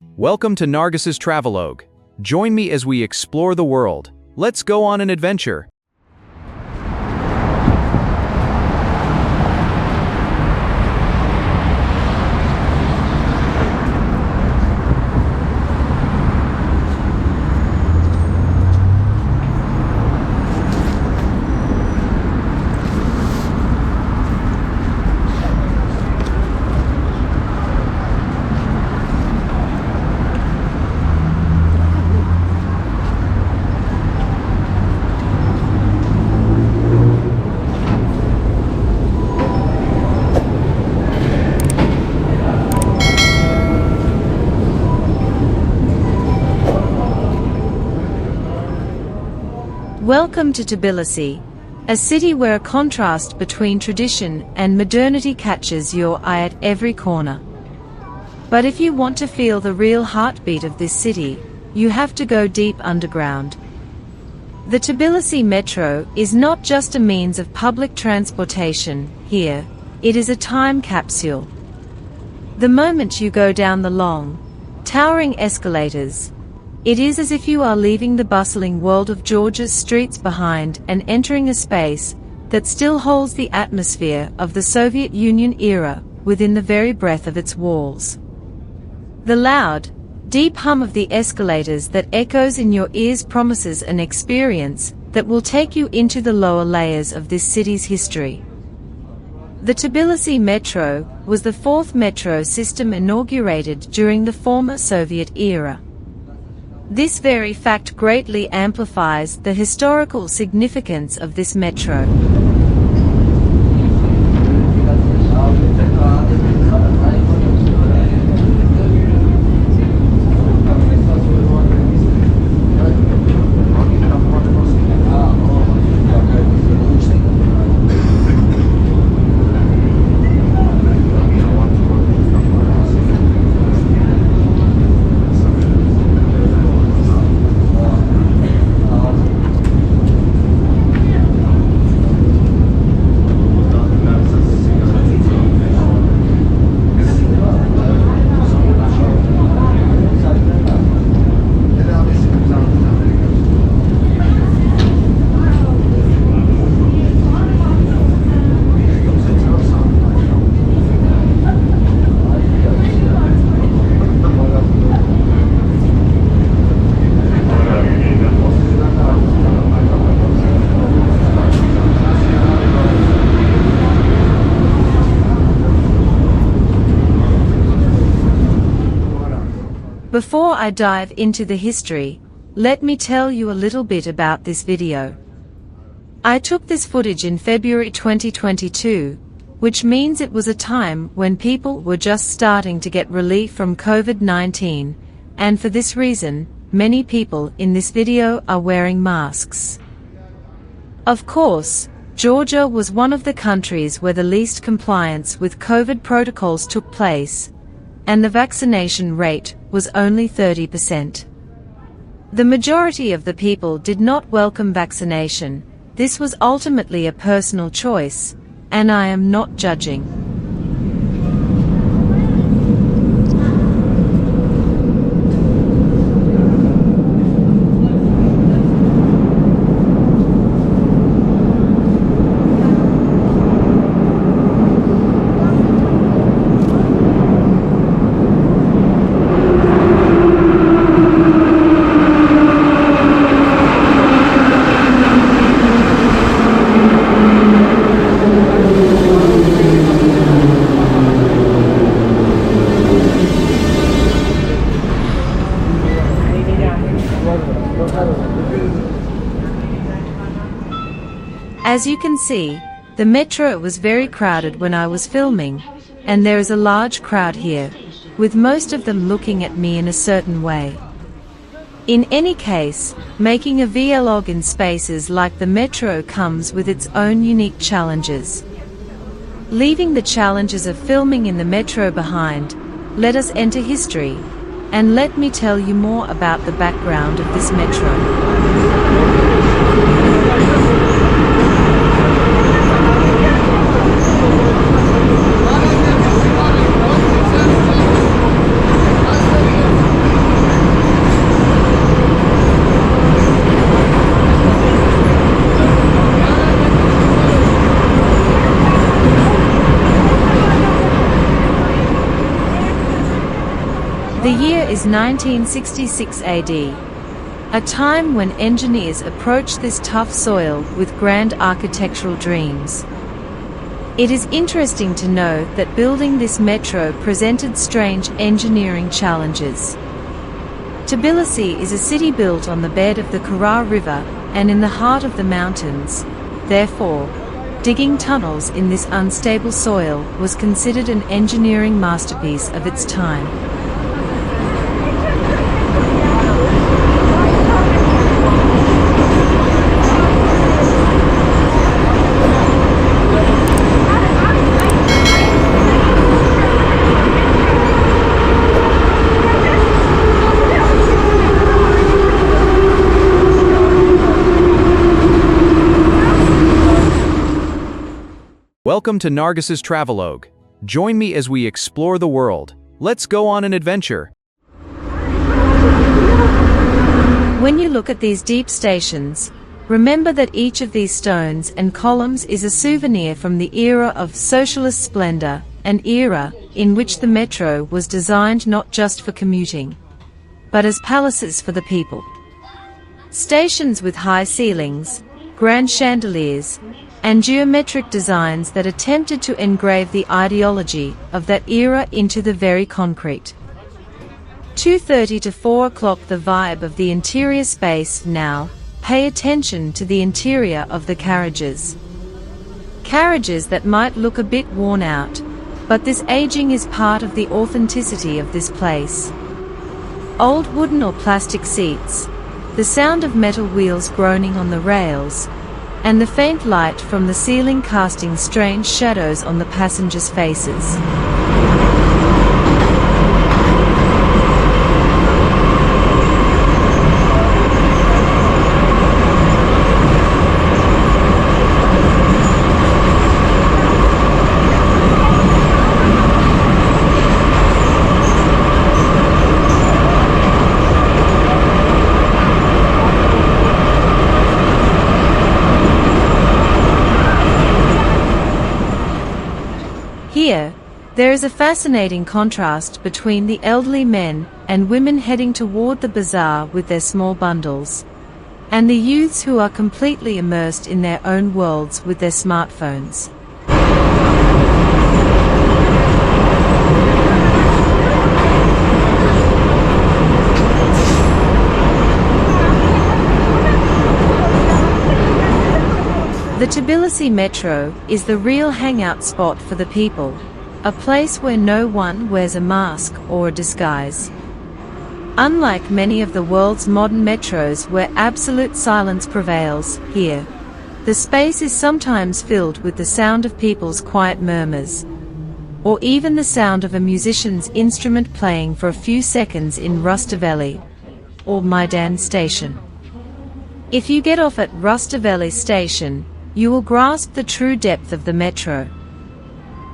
Welcome to Narges' Travelogue. Join me as we explore the world. Let's go on an adventure. Welcome to Tbilisi, a city where a contrast between tradition and modernity catches your eye at every corner. But if you want to feel the real heartbeat of this city, you have to go deep underground. The Tbilisi Metro is not just a means of public transportation here, it is a time capsule. The moment you go down the long, towering escalators, it is as if you are leaving the bustling world of Georgia's streets behind and entering a space that still holds the atmosphere of the Soviet Union era within the very breath of its walls. The loud, deep hum of the escalators that echoes in your ears promises an experience that will take you into the lower layers of this city's history. The Tbilisi Metro was the fourth metro system inaugurated during the former Soviet era. This very fact greatly amplifies the historical significance of this metro. Before I dive into the history, let me tell you a little bit about this video. I took this footage in February 2022, which means it was a time when people were just starting to get relief from COVID-19, and for this reason, many people in this video are wearing masks. Of course, Georgia was one of the countries where the least compliance with COVID protocols took place, and the vaccination rate was only 30%. The majority of the people did not welcome vaccination. This was ultimately a personal choice, and I am not judging. As you can see, the metro was very crowded when I was filming, and there is a large crowd here, with most of them looking at me in a certain way. In any case, making a vlog in spaces like the metro comes with its own unique challenges. Leaving the challenges of filming in the metro behind, let us enter history, and let me tell you more about the background of this metro. The year is 1966 AD, a time when engineers approached this tough soil with grand architectural dreams. It is interesting to note that building this metro presented strange engineering challenges. Tbilisi is a city built on the bed of the Kara River and in the heart of the mountains. Therefore, digging tunnels in this unstable soil was considered an engineering masterpiece of its time. Welcome to Narges' Travelogue. Join me as we explore the world. Let's go on an adventure. When you look at these deep stations, remember that each of these stones and columns is a souvenir from the era of socialist splendor, an era in which the metro was designed not just for commuting, but as palaces for the people. Stations with high ceilings, grand chandeliers, and geometric designs that attempted to engrave the ideology of that era into the very concrete. 2:30 to 4 o'clock. The vibe of the interior space now. Pay attention to the interior of the carriages. Carriages that might look a bit worn out, but this aging is part of the authenticity of this place. Old wooden or plastic seats, the sound of metal wheels groaning on the rails, and the faint light from the ceiling casting strange shadows on the passengers' faces. Here, there is a fascinating contrast between the elderly men and women heading toward the bazaar with their small bundles, and the youths who are completely immersed in their own worlds with their smartphones. The Tbilisi Metro is the real hangout spot for the people, a place where no one wears a mask or a disguise. Unlike many of the world's modern metros where absolute silence prevails, here, the space is sometimes filled with the sound of people's quiet murmurs, or even the sound of a musician's instrument playing for a few seconds in Rustaveli or Maidan station. If you get off at Rustaveli station, you will grasp the true depth of the metro.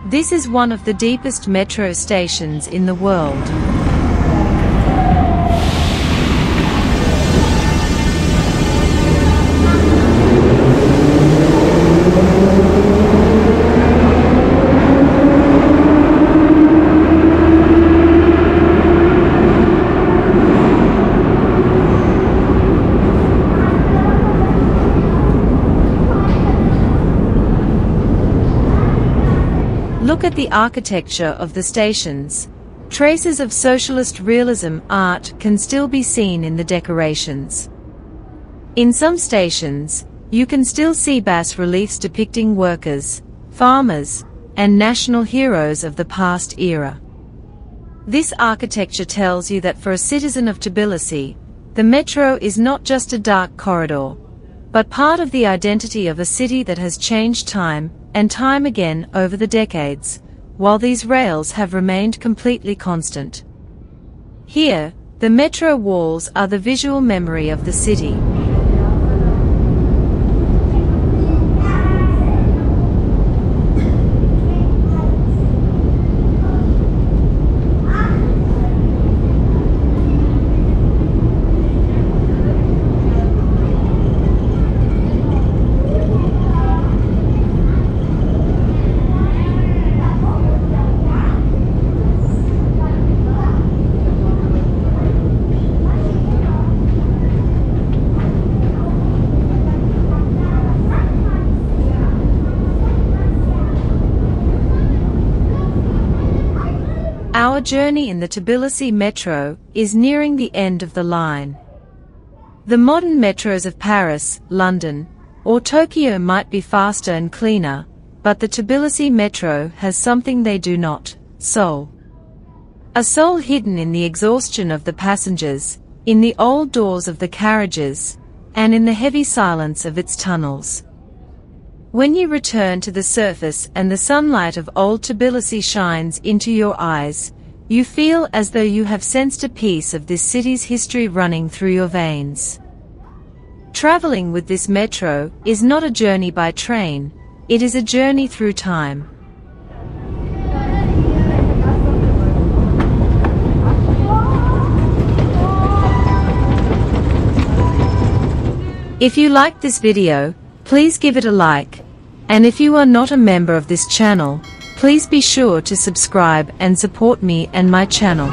This is one of the deepest metro stations in the world. Look at the architecture of the stations. Traces of socialist realism art can still be seen in the decorations. In some stations, you can still see bas-reliefs depicting workers, farmers, and national heroes of the past era. This architecture tells you that for a citizen of Tbilisi, the metro is not just a dark corridor, but part of the identity of a city that has changed time and time again over the decades, while these rails have remained completely constant. Here, the metro walls are the visual memory of the city. journey in the Tbilisi Metro is nearing the end of the line. The modern metros of Paris, London, or Tokyo might be faster and cleaner, but the Tbilisi Metro has something they do not: soul. A soul hidden in the exhaustion of the passengers, in the old doors of the carriages, and in the heavy silence of its tunnels. When you return to the surface and the sunlight of old Tbilisi shines into your eyes, you feel as though you have sensed a piece of this city's history running through your veins. Traveling with this metro is not a journey by train, it is a journey through time. If you liked this video, please give it a like, and if you are not a member of this channel, please be sure to subscribe and support me and my channel.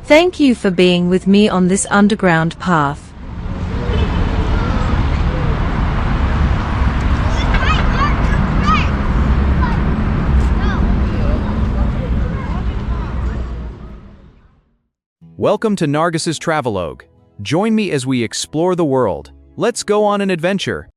Thank you for being with me on this underground path. Welcome to Narges' Travelogue. Join me as we explore the world. Let's go on an adventure.